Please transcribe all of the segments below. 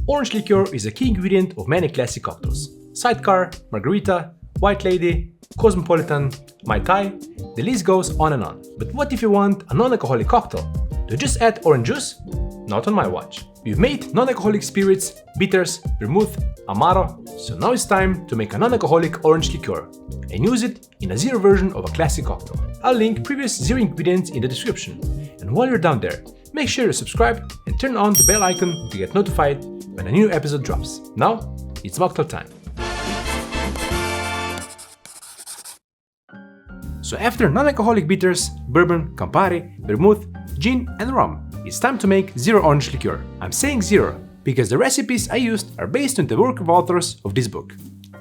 Orange liqueur is a key ingredient of many classic cocktails. Sidecar, Margarita, White Lady, Cosmopolitan, Mai Tai, the list goes on and on. But what if you want a non-alcoholic cocktail? Do you just add orange juice? Not on my watch. We've made non-alcoholic spirits, bitters, vermouth, amaro, so now it's time to make a non-alcoholic orange liqueur and use it in a zero version of a classic cocktail. I'll link previous zero ingredients in the description. And while you're down there, make sure to subscribe and turn on the bell icon to get notified when a new episode drops. Now, it's Mocktail time. So after non-alcoholic bitters, bourbon, Campari, vermouth, gin and rum, it's time to make zero orange liqueur. I'm saying zero because the recipes I used are based on the work of authors of this book.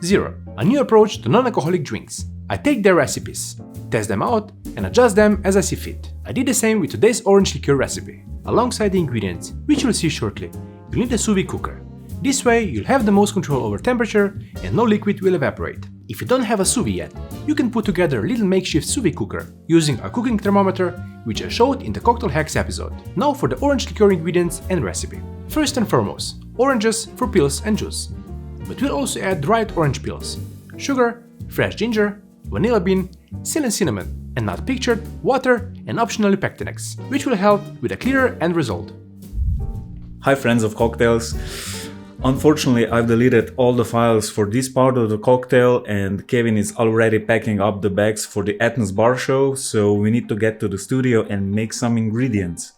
Zero, a new approach to non-alcoholic drinks. I take their recipes, test them out and adjust them as I see fit. I did the same with today's orange liqueur recipe. Alongside the ingredients, which you'll see shortly, you'll need a sous vide cooker. This way you'll have the most control over temperature and no liquid will evaporate. If you don't have a sous vide yet, you can put together a little makeshift sous vide cooker using a cooking thermometer, which I showed in the Cocktail Hacks episode. Now for the orange liqueur ingredients and recipe. First and foremost, oranges for peels and juice. But we'll also add dried orange peels, sugar, fresh ginger, vanilla bean, seal and cinnamon, and not pictured, water and optionally Pectinex, which will help with a clearer end result. Hi friends of cocktails. Unfortunately, I've deleted all the files for this part of the cocktail and Kevin is already packing up the bags for the Athens bar show, so we need to get to the studio and make some ingredients.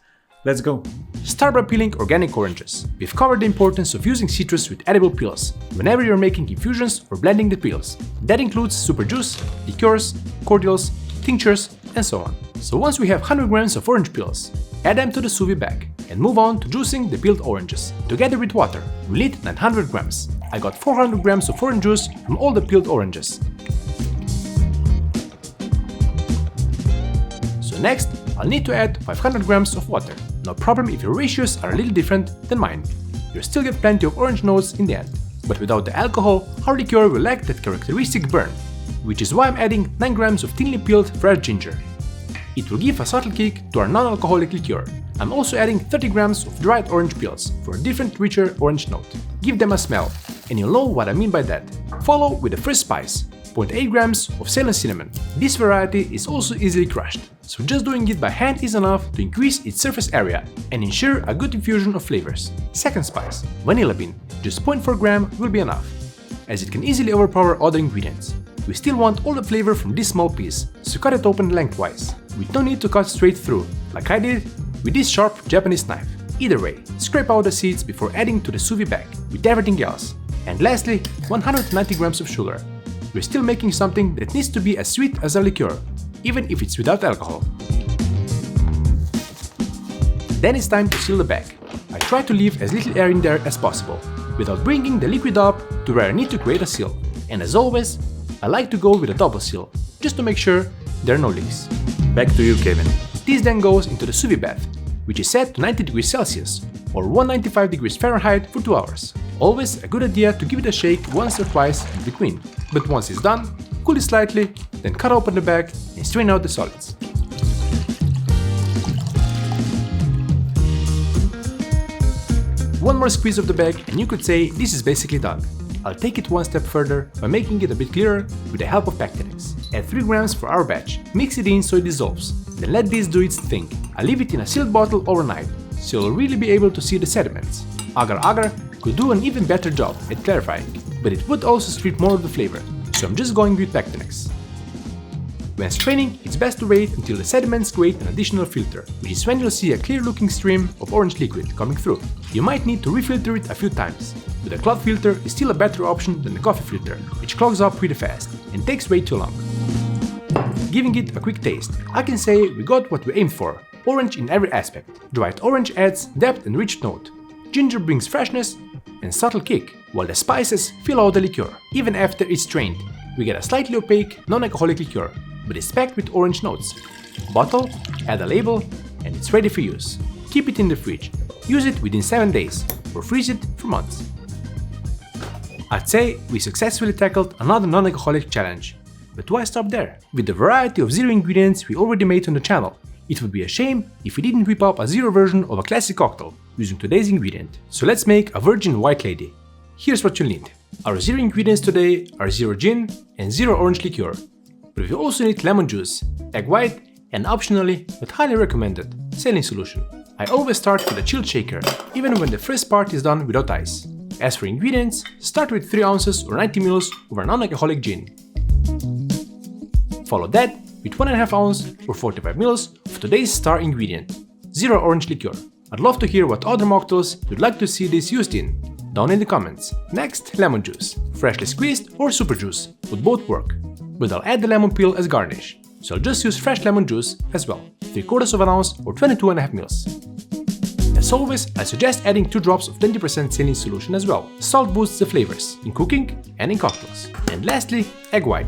Let's go! Start by peeling organic oranges. We've covered the importance of using citrus with edible peels whenever you're making infusions or blending the peels. That includes super juice, liqueurs, cordials, tinctures, and so on. So once we have 100 grams of orange peels, add them to the sous vide bag and move on to juicing the peeled oranges. Together with water, we'll need 900 grams. I got 400 grams of orange juice from all the peeled oranges. So next, I'll need to add 500 grams of water. No problem if your ratios are a little different than mine. You'll still get plenty of orange notes in the end. But without the alcohol, our liqueur will lack that characteristic burn, which is why I'm adding 9 grams of thinly peeled fresh ginger. It will give a subtle kick to our non-alcoholic liqueur. I'm also adding 30 grams of dried orange peels for a different, richer orange note. Give them a smell, and you'll know what I mean by that. Follow with the first spice, 0.8 grams of seal and cinnamon. This variety is also easily crushed, so just doing it by hand is enough to increase its surface area and ensure a good infusion of flavors. Second spice, vanilla bean, just 0.4 gram will be enough, as it can easily overpower other ingredients. We still want all the flavor from this small piece, so cut it open lengthwise, with no need to cut straight through, like I did with this sharp Japanese knife. Either way, scrape out the seeds before adding to the sous vide bag with everything else. And lastly, 190 grams of sugar. We're still making something that needs to be as sweet as a liqueur, even if it's without alcohol. Then it's time to seal the bag. I try to leave as little air in there as possible, without bringing the liquid up to where I need to create a seal. And as always, I like to go with a double seal, just to make sure there are no leaks. Back to you, Kevin. This then goes into the sous vide bath, which is set to 90 degrees Celsius or 195 degrees Fahrenheit for 2 hours. Always a good idea to give it a shake once or twice in between, but once it's done, cool it slightly, then cut open the bag and strain out the solids. One more squeeze of the bag and you could say this is basically done. I'll take it one step further by making it a bit clearer with the help of Pectinex. Add 3 grams for our batch, mix it in so it dissolves, then let this do its thing. I leave it in a sealed bottle overnight, so you'll really be able to see the sediments. Agar agar could do an even better job at clarifying, but it would also strip more of the flavor, so I'm just going with Pectinex. When straining, it's best to wait until the sediments create an additional filter, which is when you'll see a clear looking stream of orange liquid coming through. You might need to refilter it a few times, but a cloth filter is still a better option than the coffee filter, which clogs up pretty fast and takes way too long. Giving it a quick taste, I can say we got what we aimed for, orange in every aspect. Dried orange adds depth and rich note, ginger brings freshness and subtle kick, while the spices fill out the liqueur. Even after it's strained, we get a slightly opaque, non-alcoholic liqueur, but it's packed with orange notes. Bottle, add a label, and it's ready for use. Keep it in the fridge. Use it within 7 days, or freeze it for months. I'd say we successfully tackled another non-alcoholic challenge. But why stop there? With the variety of zero ingredients we already made on the channel, it would be a shame if we didn't whip up a zero version of a classic cocktail. using today's ingredient. So let's make a virgin white lady. Here's what you'll need. Our zero ingredients today are zero gin and zero orange liqueur. But we also need lemon juice, egg white, and optionally, but highly recommended, saline solution. I always start with a chilled shaker, even when the first part is done without ice. As for ingredients, start with 3 ounces or 90 ml of our non-alcoholic gin. Follow that with 1.5 ounce or 45 ml of today's star ingredient, zero orange liqueur. I'd love to hear what other mocktails you'd like to see this used in, down in the comments. Next, lemon juice, freshly squeezed or super juice, would both work, but I'll add the lemon peel as garnish, so I'll just use fresh lemon juice as well, 3/4 ounce or 22.5 ml. As always, I suggest adding 2 drops of 20% saline solution as well. Salt boosts the flavors, in cooking and in cocktails. And lastly, egg white.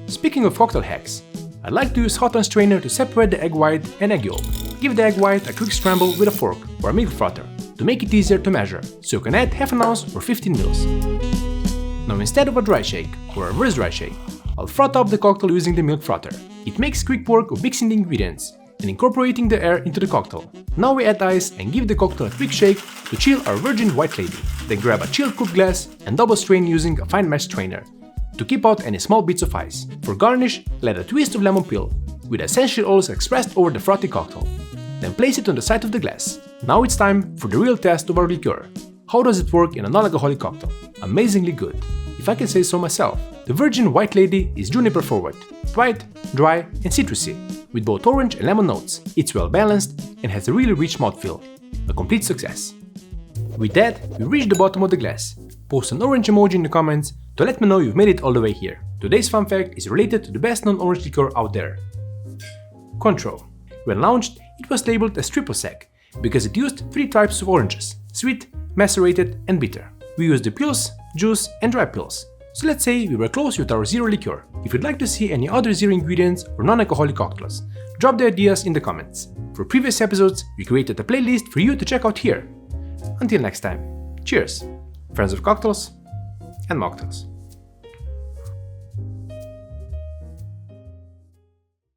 Speaking of cocktail hacks, I like to use hot on strainer to separate the egg white and egg yolk. Give the egg white a quick scramble with a fork or a milk frother to make it easier to measure, so you can add half an ounce or 15 ml. Now instead of a dry shake or a reverse dry shake, I'll froth up the cocktail using the milk frother. It makes quick work of mixing the ingredients and incorporating the air into the cocktail. Now we add ice and give the cocktail a quick shake to chill our virgin white lady. Then grab a chilled cooked glass and double strain using a fine mesh strainer to keep out any small bits of ice. For garnish, add a twist of lemon peel with essential oils expressed over the frothy cocktail. Then place it on the side of the glass. Now it's time for the real test of our liqueur. How does it work in a non-alcoholic cocktail? Amazingly good. If I can say so myself. The virgin white lady is juniper forward, white, dry and citrusy, with both orange and lemon notes. It's well balanced and has a really rich mouthfeel. A complete success. With that, we reached the bottom of the glass. Post an orange emoji in the comments to let me know you've made it all the way here. Today's fun fact is related to the best known orange liqueur out there. Cointreau. When launched, it was labeled as triple sec because it used 3 types of oranges: sweet, macerated and bitter. We used the peels, juice and dry peels. So let's say we were close with our zero liqueur. If you'd like to see any other zero ingredients or non-alcoholic cocktails, drop the ideas in the comments. For previous episodes, we created a playlist for you to check out here. Until next time, cheers, friends of cocktails and mocktails.